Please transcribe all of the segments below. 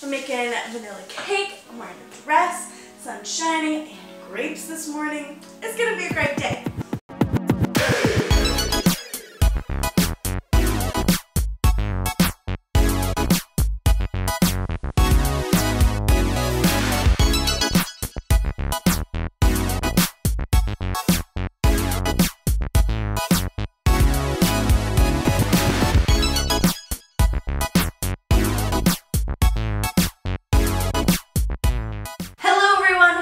We're making vanilla cake. I'm wearing a dress, sun's shining, and grapes this morning. It's gonna be a great day.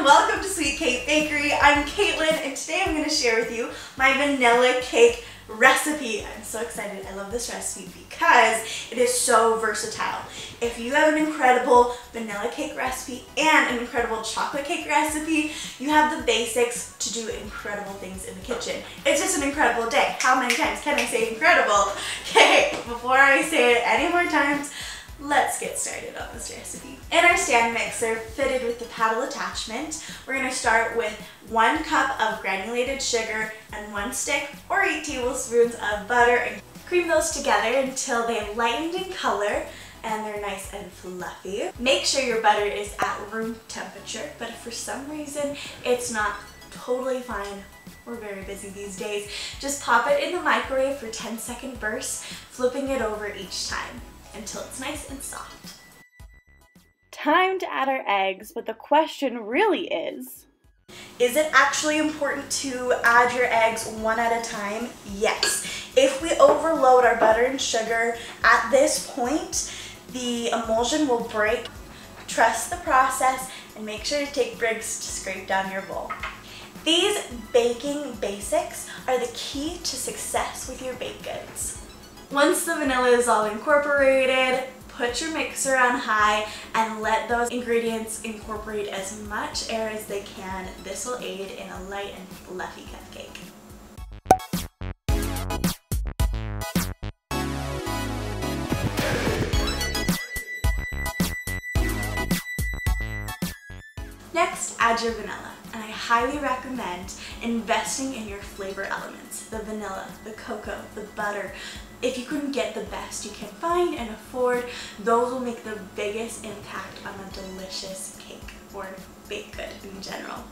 Welcome to Sweet Cake Bakery. I'm Caitlin, and today I'm going to share with you my vanilla cake recipe. I'm so excited. I love this recipe because it is so versatile. If you have an incredible vanilla cake recipe and an incredible chocolate cake recipe, you have the basics to do incredible things in the kitchen. It's just an incredible day. How many times can I say incredible? Okay, before I say it any more times, let's get started on this recipe. In our stand mixer fitted with the paddle attachment, we're going to start with 1 cup of granulated sugar and 1 stick or 8 tablespoons of butter, and cream those together until they've lightened in color and they're nice and fluffy. Make sure your butter is at room temperature, but if for some reason it's not, totally fine. We're very busy these days. Just pop it in the microwave for 10-second bursts, flipping it over each time until it's nice and soft. Time to add our eggs, but the question really is it actually important to add your eggs one at a time? Yes. If we overload our butter and sugar at this point, the emulsion will break. Trust the process and make sure to take breaks to scrape down your bowl. These baking basics are the key to success with your baked goods. Once the vanilla is all incorporated, put your mixer on high and let those ingredients incorporate as much air as they can. This will aid in a light and fluffy cupcake. Next, add your vanilla, and I highly recommend investing in your flavor elements. The vanilla, the cocoa, the butter. If you can get the best you can find and afford, those will make the biggest impact on a delicious cake or baked good in general.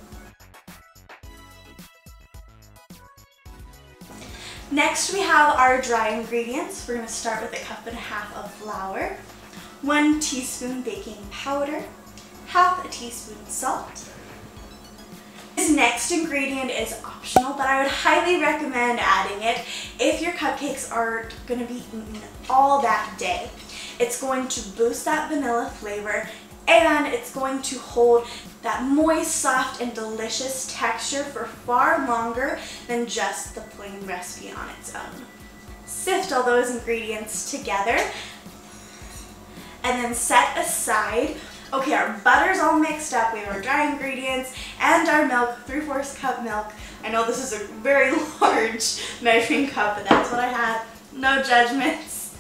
Next, we have our dry ingredients. We're going to start with 1.5 cups of flour, 1 teaspoon baking powder, 1/2 teaspoon salt. This next ingredient is optional, but I would highly recommend adding it if your cupcakes are going to be eaten all that day. It's going to boost that vanilla flavor, and it's going to hold that moist, soft, and delicious texture for far longer than just the plain recipe on its own. Sift all those ingredients together and then set aside. Okay, our butter's all mixed up. We have our dry ingredients and our milk, 3/4 cup milk. I know this is a very large measuring cup, but that's what I had. No judgments.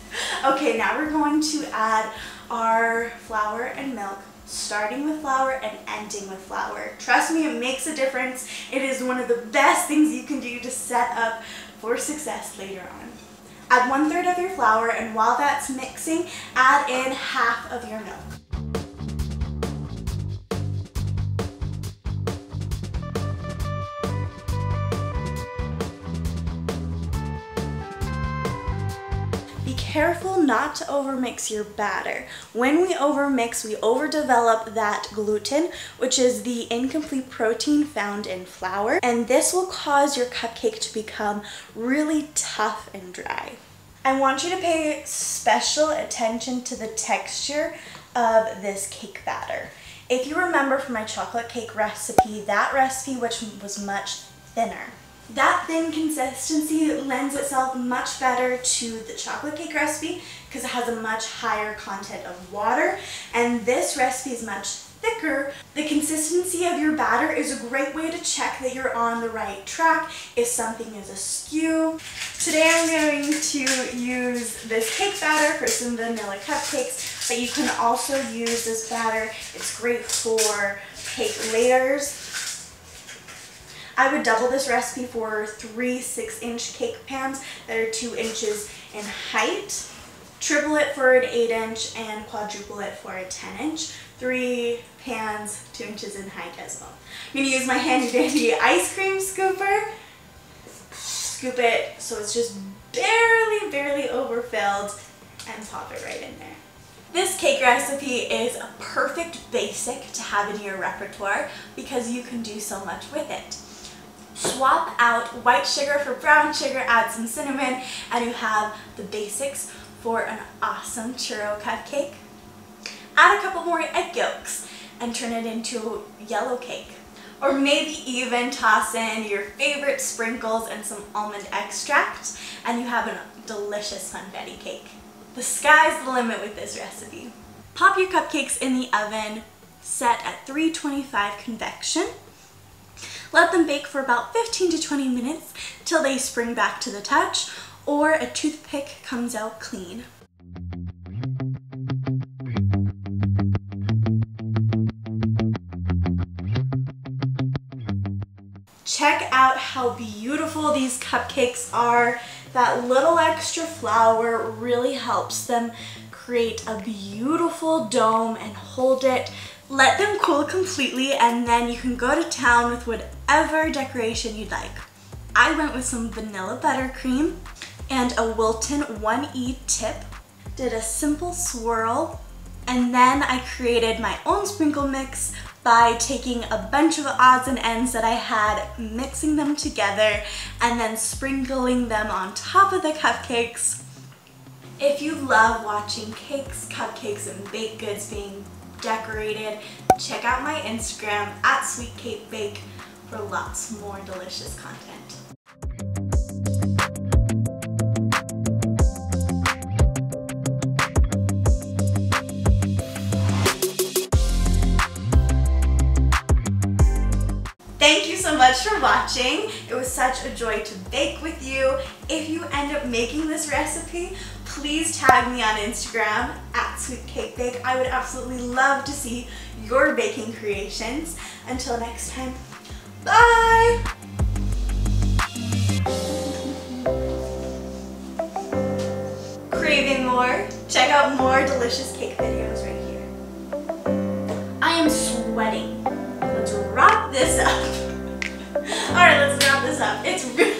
Okay, now we're going to add our flour and milk, starting with flour and ending with flour. Trust me, it makes a difference. It is one of the best things you can do to set up for success later on. Add 1/3 of your flour, and while that's mixing, add in 1/2 of your milk. Careful not to overmix your batter. When we overmix, we overdevelop that gluten, which is the incomplete protein found in flour, and this will cause your cupcake to become really tough and dry. I want you to pay special attention to the texture of this cake batter. If you remember from my chocolate cake recipe, that recipe which was much thinner. That thin consistency lends itself much better to the chocolate cake recipe because it has a much higher content of water, and this recipe is much thicker. The consistency of your batter is a great way to check that you're on the right track if something is askew. Today I'm going to use this cake batter for some vanilla cupcakes, but you can also use this batter. It's great for cake layers. I would double this recipe for 3 6-inch cake pans that are 2 inches in height. triple it for an 8-inch and quadruple it for a 10-inch. 3 pans, 2 inches in height as well. I'm going to use my handy dandy ice cream scooper. Scoop it so it's just barely overfilled and pop it right in there. This cake recipe is a perfect basic to have in your repertoire because you can do so much with it. Swap out white sugar for brown sugar, add some cinnamon, and you have the basics for an awesome churro cupcake. Add a couple more egg yolks and turn it into yellow cake. Or maybe even toss in your favorite sprinkles and some almond extract, and you have a delicious funfetti cake. The sky's the limit with this recipe. Pop your cupcakes in the oven, set at 325 convection. Let them bake for about 15 to 20 minutes till they spring back to the touch or a toothpick comes out clean. Check out how beautiful these cupcakes are. That little extra flour really helps them create a beautiful dome and hold it. Let them cool completely and then you can go to town with whatever decoration you'd like. I went with some vanilla buttercream and a Wilton 1E tip. Did a simple swirl and then I created my own sprinkle mix by taking a bunch of odds and ends that I had, mixing them together, and then sprinkling them on top of the cupcakes. If you love watching cakes, cupcakes, and baked goods being decorated, check out my Instagram at @sweetcakebake for lots more delicious content. Thank you so much for watching. It was such a joy to bake with you. If you end up making this recipe, please tag me on Instagram at @sweetcakebake. I would absolutely love to see your baking creations. Until next time, bye! Craving more? Check out more delicious cake videos right here. I am sweating. Let's wrap this up. Alright, let's wrap this up. It's really